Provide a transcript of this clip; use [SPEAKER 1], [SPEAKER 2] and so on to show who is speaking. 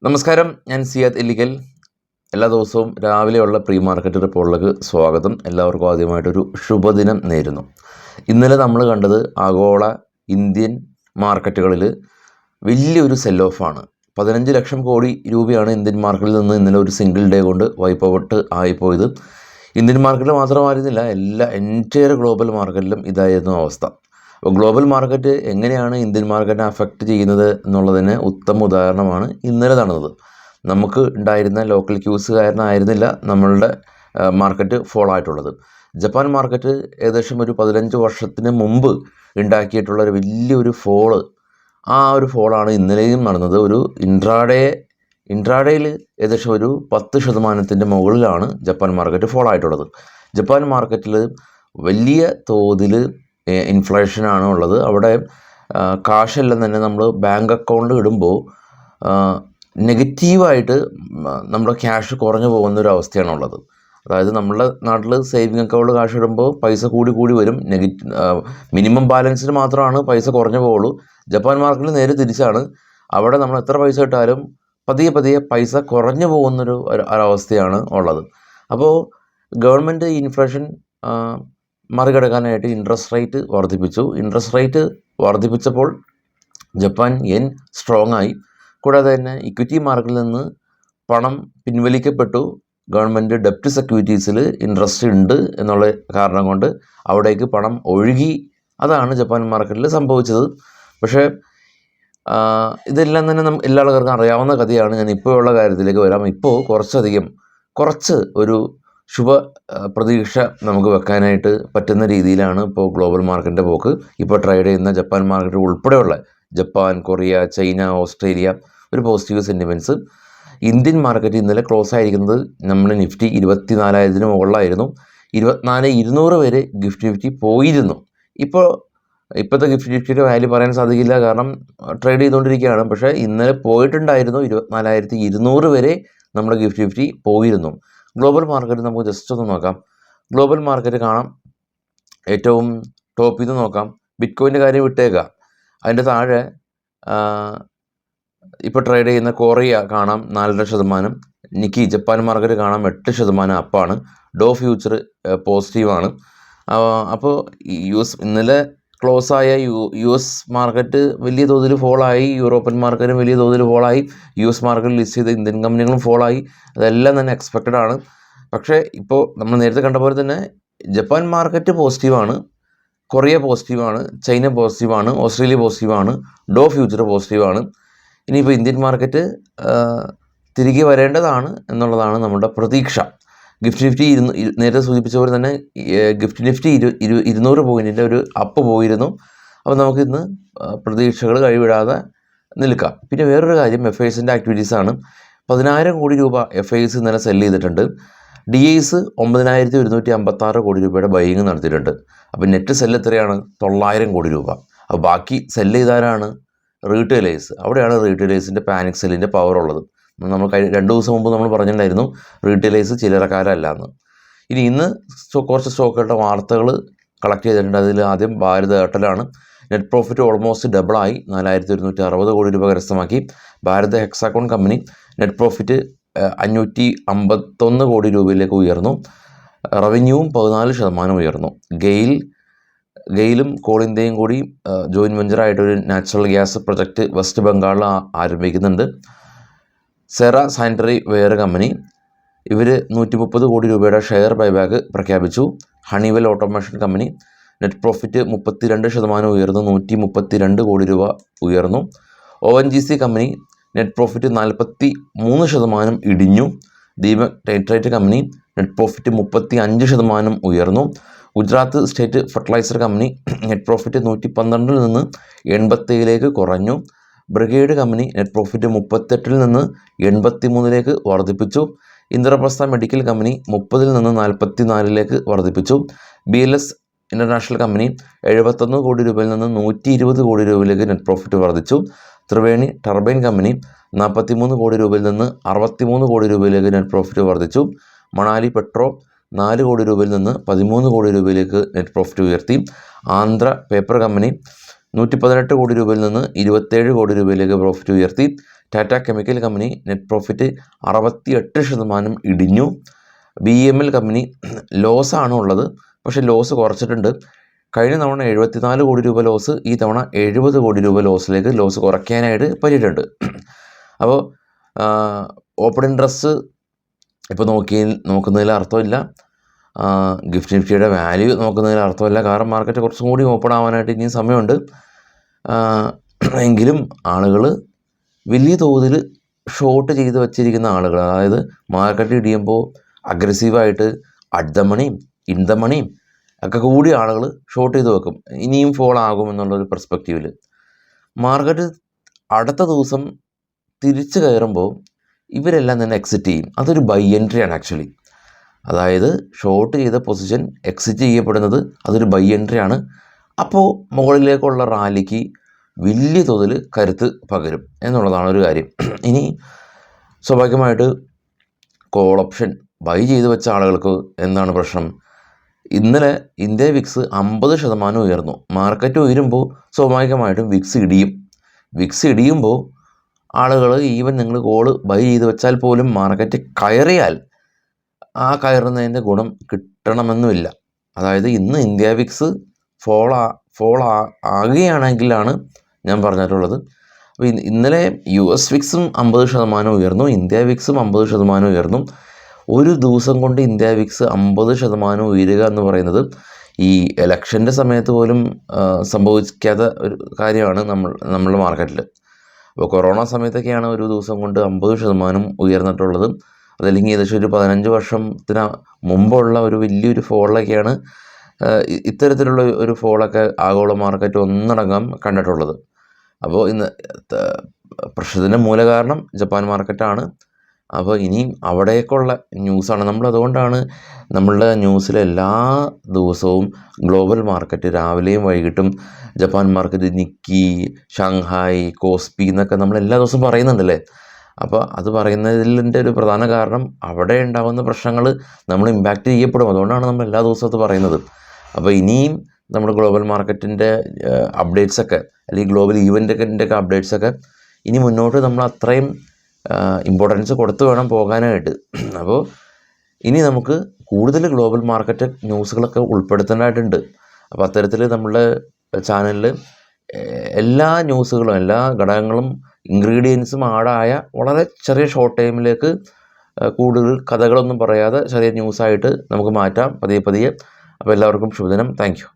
[SPEAKER 1] നമസ്കാരം, ഞാൻ സിയാദ് ഇല്ലിക്കൽ. എല്ലാ ദിവസവും രാവിലെയുള്ള പ്രീ മാർക്കറ്റ് റിപ്പോർട്ടിലേക്ക് സ്വാഗതം. എല്ലാവർക്കും ആദ്യമായിട്ടൊരു ശുഭദിനം നേരുന്നു. ഇന്നലെ നമ്മൾ കണ്ടത് ആഗോള ഇന്ത്യൻ മാർക്കറ്റുകളിൽ വലിയൊരു സെൽ ഓഫാണ്. 15 ലക്ഷം കോടി രൂപയാണ് ഇന്ത്യൻ മാർക്കറ്റിൽ നിന്ന് ഇന്നലെ ഒരു സിംഗിൾ ഡേ കൊണ്ട് വൈപ്പ് ഔട്ട് ആയിപ്പോയത്. ഇന്ത്യൻ മാർക്കറ്റിൽ മാത്രമായിരുന്നില്ല, എൻറ്റയർ ഗ്ലോബൽ മാർക്കറ്റിലും ഇതായിരുന്നു അവസ്ഥ. അപ്പോൾ ഗ്ലോബൽ മാർക്കറ്റ് എങ്ങനെയാണ് ഇന്ത്യൻ മാർക്കറ്റിനെ അഫക്റ്റ് ചെയ്യുന്നത് എന്നുള്ളതിന് ഉത്തമ ഉദാഹരണമാണ് ഇന്നലെ നടന്നത്. നമുക്ക് ഉണ്ടായിരുന്ന ലോക്കൽ ക്യൂസ് കാരണമായിരുന്നില്ല നമ്മളുടെ മാർക്കറ്റ് ഫോൾ ആയിട്ടുള്ളത്. ജപ്പാൻ മാർക്കറ്റ് ഏകദേശം ഒരു 15 വർഷത്തിന് മുമ്പ് ഉണ്ടാക്കിയിട്ടുള്ള ഒരു വലിയൊരു ഫോള്, ആ ഒരു ഫോളാണ് ഇന്നലെയും നടന്നത്. ഒരു ഇൻട്രാഡേയിൽ ഏകദേശം ഒരു 10% മുകളിലാണ് ജപ്പാൻ മാർക്കറ്റ് ഫോൾ ആയിട്ടുള്ളത്. ജപ്പാൻ മാർക്കറ്റിൽ വലിയ തോതിൽ ഇൻഫ്ലേഷനാണ് ഉള്ളത്. അവിടെ കാശെല്ലാം തന്നെ നമ്മൾ ബാങ്ക് അക്കൗണ്ടിൽ ഇടുമ്പോൾ നെഗറ്റീവായിട്ട് നമ്മുടെ ക്യാഷ് കുറഞ്ഞു പോകുന്നൊരു അവസ്ഥയാണുള്ളത്. അതായത് നമ്മുടെ നാട്ടിൽ സേവിങ് അക്കൗണ്ടിൽ കാശ് ഇടുമ്പോൾ പൈസ കൂടി വരും. മിനിമം ബാലൻസിന് മാത്രമാണ് പൈസ കുറഞ്ഞു പോകുള്ളൂ. ജപ്പാൻ മാർക്കറ്റിൽ നേരെ തിരിച്ചാണ്. അവിടെ നമ്മൾ എത്ര പൈസ ഇട്ടാലും പതിയെ പൈസ കുറഞ്ഞു പോകുന്നൊരു ഒരവസ്ഥയാണ് ഉള്ളത്. അപ്പോൾ ഗവൺമെൻറ് ഇൻഫ്ലേഷൻ മറികടക്കാനായിട്ട് ഇൻട്രസ്റ്റ് റേറ്റ് വർദ്ധിപ്പിച്ചു. ഇൻട്രസ്റ്റ് റേറ്റ് വർദ്ധിപ്പിച്ചപ്പോൾ ജപ്പാൻ യെൻ സ്ട്രോങ് ആയി. കൂടാതെ തന്നെ ഇക്വിറ്റി മാർക്കറ്റിൽ നിന്ന് പണം പിൻവലിക്കപ്പെട്ടു. ഗവൺമെൻറ് ഡെപ്റ്റ് സെക്യൂരിറ്റീസിൽ ഇൻട്രസ്റ്റ് ഉണ്ട് എന്നുള്ള കാരണം കൊണ്ട് അവിടേക്ക് പണം ഒഴുകി. അതാണ് ജപ്പാൻ മാർക്കറ്റിൽ സംഭവിച്ചത്. പക്ഷേ ഇതെല്ലാം തന്നെ എല്ലാ ആൾക്കാർക്കും അറിയാവുന്ന കഥയാണ്. ഞാൻ ഇപ്പോൾ ഉള്ള കാര്യത്തിലേക്ക് വരാം. ഇപ്പോൾ കുറച്ച് ഒരു ശുഭ പ്രതീക്ഷ നമുക്ക് വെക്കാനായിട്ട് പറ്റുന്ന രീതിയിലാണ് ഇപ്പോൾ ഗ്ലോബൽ മാർക്കറ്റിൻ്റെ പോക്ക്. ഇപ്പോൾ ട്രേഡ് ചെയ്യുന്ന ജപ്പാൻ മാർക്കറ്റ് ഉൾപ്പെടെയുള്ള ജപ്പാൻ, കൊറിയ, ചൈന, ഓസ്ട്രേലിയ ഒരു പോസിറ്റീവ് സെൻറ്റിമെൻറ്റ്സ്. ഇന്ത്യൻ മാർക്കറ്റ് ഇന്നലെ ക്ലോസ് ആയിരിക്കുന്നത് നമ്മൾ നിഫ്റ്റി 24,000 മുകളിലായിരുന്നു. 24,200 വരെ നിഫ്റ്റി പോയിരുന്നു. ഇപ്പോഴത്തെ നിഫ്റ്റിയുടെ വാല്യൂ പറയാൻ സാധിക്കില്ല, കാരണം ട്രേഡ് ചെയ്തുകൊണ്ടിരിക്കുകയാണ്. പക്ഷേ ഇന്നലെ പോയിട്ടുണ്ടായിരുന്നു 24,200 വരെ നമ്മുടെ നിഫ്റ്റി പോയിരുന്നു. ഗ്ലോബൽ മാർക്കറ്റ് നമുക്ക് ജസ്റ്റ് ഒന്ന് നോക്കാം. ഗ്ലോബൽ മാർക്കറ്റ് കാണാം. ഏറ്റവും ടോപ്പിൽ നിന്ന് നോക്കാം. ബിറ്റ്കോയിൻ്റെ കാര്യം വിട്ടേക്കാം. അതിൻ്റെ താഴെ ഇപ്പോൾ ട്രേഡ് ചെയ്യുന്ന കൊറിയ കാണാം 4.5%. നിക്കി ജപ്പാൻ മാർക്കറ്റ് കാണാം 8% അപ്പാണ്. ഡോ ഫ്യൂച്ചർ പോസിറ്റീവാണ്. അപ്പോൾ ഇന്നലെ ക്ലോസ് ആയ യു എസ് മാർക്കറ്റ് വലിയ തോതിൽ ഫോളായി. യൂറോപ്യൻ മാർക്കറ്റും വലിയ തോതിൽ ഫോളായി. US മാർക്കറ്റിൽ ലിസ്റ്റ് ചെയ്ത ഇന്ത്യൻ കമ്പനികളും ഫോളായി. അതെല്ലാം തന്നെ എക്സ്പെക്റ്റഡ് ആണ്. പക്ഷേ ഇപ്പോൾ നമ്മൾ നേരത്തെ കണ്ട പോലെ തന്നെ ജപ്പാൻ മാർക്കറ്റ് പോസിറ്റീവാണ്, കൊറിയ പോസിറ്റീവാണ്, ചൈന പോസിറ്റീവാണ്, ഓസ്ട്രേലിയ പോസിറ്റീവാണ്, ഡോ ഫ്യൂച്ചർ പോസിറ്റീവാണ്. ഇനിയിപ്പോൾ ഇന്ത്യൻ മാർക്കറ്റ് തിരികെ വരേണ്ടതാണ് എന്നുള്ളതാണ് നമ്മുടെ പ്രതീക്ഷ. നിഫ്റ്റി നേരത്തെ സൂചിപ്പിച്ച പോലെ തന്നെ നിഫ്റ്റി 200 പോയിൻറ്റിൻ്റെ ഒരു അപ്പ് പോയിരുന്നു. അപ്പോൾ നമുക്കിന്ന് പ്രതീക്ഷകൾ കൈവിടാതെ നിൽക്കാം. പിന്നെ വേറൊരു കാര്യം FISൻ്റെ ആക്ടിവിറ്റീസാണ്. 10,000 കോടി രൂപ FIS ഇന്നലെ സെല്ല് ചെയ്തിട്ടുണ്ട്. DIs 9,156 കോടി രൂപയുടെ ബൈയിങ് നടത്തിയിട്ടുണ്ട്. അപ്പോൾ നെറ്റ് സെല്ല് എത്രയാണ്? 900 കോടി രൂപ. അപ്പോൾ ബാക്കി സെല്ല് ചെയ്താരാണ്? റീറ്റെയിലേഴ്സ്. അവിടെയാണ് റീറ്റെയിലേഴ്സിൻ്റെ പാനിക് സെല്ലിൻ്റെ പവർ ഉള്ളത്. നമ്മൾ 2 ദിവസം മുമ്പ് നമ്മൾ പറഞ്ഞിട്ടുണ്ടായിരുന്നു റീറ്റെയിലേഴ്സ് ചില്ലറക്കാരല്ല എന്ന്. ഇന്ന് കുറച്ച് സ്റ്റോക്കുകളുടെ വാർത്തകൾ കളക്ട് ചെയ്തിട്ടുണ്ട്. അതിൽ ആദ്യം ഭാരത് എയർടെലാണ്. നെറ്റ് പ്രോഫിറ്റ് ഓൾമോസ്റ്റ് ഡബിളായി 4,160 കോടി രൂപ കരസ്ഥമാക്കി. ഭാരത് ഹെക്സാകോൺ കമ്പനി നെറ്റ് പ്രോഫിറ്റ് 551 കോടി രൂപയിലേക്ക് ഉയർന്നു. റവന്യൂവും 14% ഉയർന്നു. ഗെയിലും കോൾ ഇന്ത്യയും കൂടി ജോയിൻറ്റ് വെഞ്ചറായിട്ടൊരു നാച്ചുറൽ ഗ്യാസ് പ്രൊജക്റ്റ് വെസ്റ്റ് ബംഗാളിൽ ആരംഭിക്കുന്നുണ്ട്. സെറ സാനിറ്ററി വെയർ കമ്പനി ഇവർ 130 കോടി രൂപയുടെ ഷെയർ ബൈബാക്ക് പ്രഖ്യാപിച്ചു. Honeywell automation company net profit 32% ഉയർന്നു, 132 കോടി രൂപ ഉയർന്നു. ONGC കമ്പനി നെറ്റ് പ്രോഫിറ്റ് 43% ഇടിഞ്ഞു. Deepak nitrate company net profit 35% ഉയർന്നു. Gujarat state fertiliser company net profit 112 നിന്ന് 87 കുറഞ്ഞു. ബ്രിഗേഡ് കമ്പനി നെറ്റ് പ്രോഫിറ്റ് 38 നിന്ന് 83 വർദ്ധിപ്പിച്ചു. ഇന്ദ്രപ്രസ്ഥ മെഡിക്കൽ കമ്പനി 30 നിന്ന് 44 വർദ്ധിപ്പിച്ചു. BLS ഇൻ്റർനാഷണൽ കമ്പനി 71 കോടി രൂപയിൽ നിന്ന് 120 കോടി രൂപയിലേക്ക് നെറ്റ് പ്രോഫിറ്റ് വർദ്ധിച്ചു. ത്രിവേണി ടർബൈൻ കമ്പനി 43 കോടി രൂപയിൽ നിന്ന് 63 കോടി രൂപയിലേക്ക് നെറ്റ് പ്രോഫിറ്റ് വർദ്ധിച്ചു. മണാലി പെട്രോ 4 കോടി രൂപയിൽ നിന്ന് 13 കോടി രൂപയിലേക്ക് നെറ്റ് പ്രോഫിറ്റ് ഉയർത്തി. ആന്ധ്ര പേപ്പർ കമ്പനി 118 കോടി രൂപയിൽ നിന്ന് 27 കോടി രൂപയിലേക്ക് പ്രോഫിറ്റ് ഉയർത്തി. Tata chemical company net profit 68% ഇടിഞ്ഞു. BEML കമ്പനി ലോസാണ് ഉള്ളത്, പക്ഷേ ലോസ് കുറച്ചിട്ടുണ്ട്. കഴിഞ്ഞ തവണ 74 കോടി രൂപ ലോസ്, ഈ തവണ 70 കോടി രൂപ ലോസിലേക്ക് ലോസ് കുറയ്ക്കാനായിട്ട് പറ്റിയിട്ടുണ്ട്. അപ്പോൾ ഓപ്പൺ ഇൻട്രസ്റ്റ് ഇപ്പോൾ നോക്കുന്നതിൽ അർത്ഥമില്ല, ഗിഫ്റ്റ് നിഫ്റ്റിയുടെ വാല്യൂ നോക്കുന്നതിൽ അർത്ഥമില്ല. കാരണം മാർക്കറ്റ് കുറച്ചും കൂടി ഓപ്പൺ ആവാനായിട്ട് ഇനിയും സമയമുണ്ട്. എങ്കിലും ആളുകൾ വലിയ തോതിൽ ഷോർട്ട് ചെയ്ത് വച്ചിരിക്കുന്ന ആളുകൾ, അതായത് മാർക്കറ്റ് ഇടിയുമ്പോൾ അഗ്രസീവായിട്ട് അറ്റ് ദ മണിയും ഇൻ ദ മണിയും ഒക്കെ കൂടി ആളുകൾ ഷോർട്ട് ചെയ്ത് വെക്കും, ഇനിയും ഫോൾ ആകുമെന്നുള്ളൊരു പെർസ്പെക്റ്റീവിൽ. മാർക്കറ്റ് അടുത്ത ദിവസം തിരിച്ച് കയറുമ്പോൾ ഇവരെല്ലാം തന്നെ എക്സിറ്റ് ചെയ്യും. അതൊരു ബൈ എൻട്രി ആണ് ആക്ച്വലി. അതായത് ഷോർട്ട് ചെയ്ത പൊസിഷൻ എക്സിറ്റ് ചെയ്യപ്പെടുന്നത് അതൊരു ബൈ എൻട്രി ആണ്. അപ്പോൾ മുകളിലേക്കുള്ള റാലിക്ക് വലിയ തോതിൽ കരുത്ത് പകരും എന്നുള്ളതാണ് ഒരു കാര്യം. ഇനി സ്വാഭാവികമായിട്ട് കോൾ ഓപ്ഷൻ ബൈ ചെയ്ത് വെച്ച ആളുകൾക്ക് എന്താണ് പ്രശ്നം? ഇന്നലെ ഇന്ത്യ വിക്സ് 50% ഉയർന്നു. മാർക്കറ്റ് ഉയരുമ്പോൾ സ്വാഭാവികമായിട്ടും വിക്സ് ഇടിയുമ്പോൾ ആളുകൾ ഈവൻ നിങ്ങൾ കോള് ബൈ ചെയ്ത് വെച്ചാൽ പോലും മാർക്കറ്റ് കയറിയാൽ ആ കയറുന്നതിൻ്റെ ഗുണം കിട്ടണമെന്നുമില്ല. അതായത് ഇന്ന് ഇന്ത്യ വിക്സ് ഫോൾ ആകുകയാണെങ്കിലാണ് ഞാൻ പറഞ്ഞിട്ടുള്ളത്. അപ്പോൾ ഇന്നലെ US വിക്സും 50% ഉയർന്നു, ഇന്ത്യ വിക്സും 50% ഉയർന്നു. ഒരു ദിവസം കൊണ്ട് ഇന്ത്യ വിക്സ് 50% ഉയരുക എന്ന് പറയുന്നത് ഈ ഇലക്ഷൻ്റെ സമയത്ത് പോലും സംഭവിക്കാത്ത ഒരു കാര്യമാണ് നമ്മളുടെ മാർക്കറ്റിൽ. അപ്പോൾ കൊറോണ സമയത്തൊക്കെയാണ് ഒരു ദിവസം കൊണ്ട് 50% ഉയർന്നിട്ടുള്ളത്. അതല്ലെങ്കിൽ ഏകദേശം ഒരു 15 വർഷത്തിന് മുമ്പുള്ള ഒരു വലിയൊരു ഫോളിലൊക്കെയാണ് ഇത്തരത്തിലുള്ള ഒരു ഫോളൊക്കെ ആഗോള മാർക്കറ്റ് ഒന്നടങ്കം കണ്ടിട്ടുള്ളത്. അപ്പോൾ ഇന്ന് പ്രശ്നത്തിൻ്റെ മൂലകാരണം ജപ്പാൻ മാർക്കറ്റാണ്. അപ്പോൾ ഇനിയും അവിടേക്കുള്ള ന്യൂസാണ്. നമ്മളതുകൊണ്ടാണ് നമ്മളുടെ ന്യൂസിൽ എല്ലാ ദിവസവും ഗ്ലോബൽ മാർക്കറ്റ് രാവിലെയും വൈകിട്ടും Japan market, Nikki, Shanghai, KOSPI എന്നൊക്കെ നമ്മൾ എല്ലാ ദിവസവും പറയുന്നുണ്ടല്ലേ. അപ്പോൾ അത് പറയുന്നതിൻ്റെ ഒരു പ്രധാന കാരണം അവിടെ ഉണ്ടാകുന്ന പ്രശ്നങ്ങൾ നമ്മൾ ഇമ്പാക്റ്റ് ചെയ്യപ്പെടും. അതുകൊണ്ടാണ് നമ്മൾ എല്ലാ ദിവസവും അത് പറയുന്നത്. അപ്പോൾ ഇനിയും നമ്മുടെ ഗ്ലോബൽ മാർക്കറ്റിൻ്റെ അപ്ഡേറ്റ്സൊക്കെ അല്ലെങ്കിൽ ഗ്ലോബൽ ഈവൻ്റിൻ്റെ ഒക്കെ അപ്ഡേറ്റ്സൊക്കെ ഇനി മുന്നോട്ട് നമ്മൾ അത്രയും ഇമ്പോർട്ടൻസ് കൊടുത്തു വേണം പോകാനായിട്ട്. അപ്പോൾ ഇനി നമുക്ക് കൂടുതൽ ഗ്ലോബൽ മാർക്കറ്റ് ന്യൂസുകളൊക്കെ ഉൾപ്പെടുത്തേണ്ടതായിട്ടുണ്ട്. അപ്പോൾ അത്തരത്തിൽ നമ്മുടെ ചാനലിൽ എല്ലാ ന്യൂസുകളും എല്ലാ ഘടകങ്ങളും ഇൻഗ്രീഡിയൻസും ആഡായ വളരെ ചെറിയ ഷോർട്ട് ടൈമിലേക്ക് കൂടുതൽ കഥകളൊന്നും പറയാതെ ചെറിയ ന്യൂസായിട്ട് നമുക്ക് മാറ്റാം പതിയെ. അപ്പോൾ എല്ലാവർക്കും ശുഭദിനം. Thank you.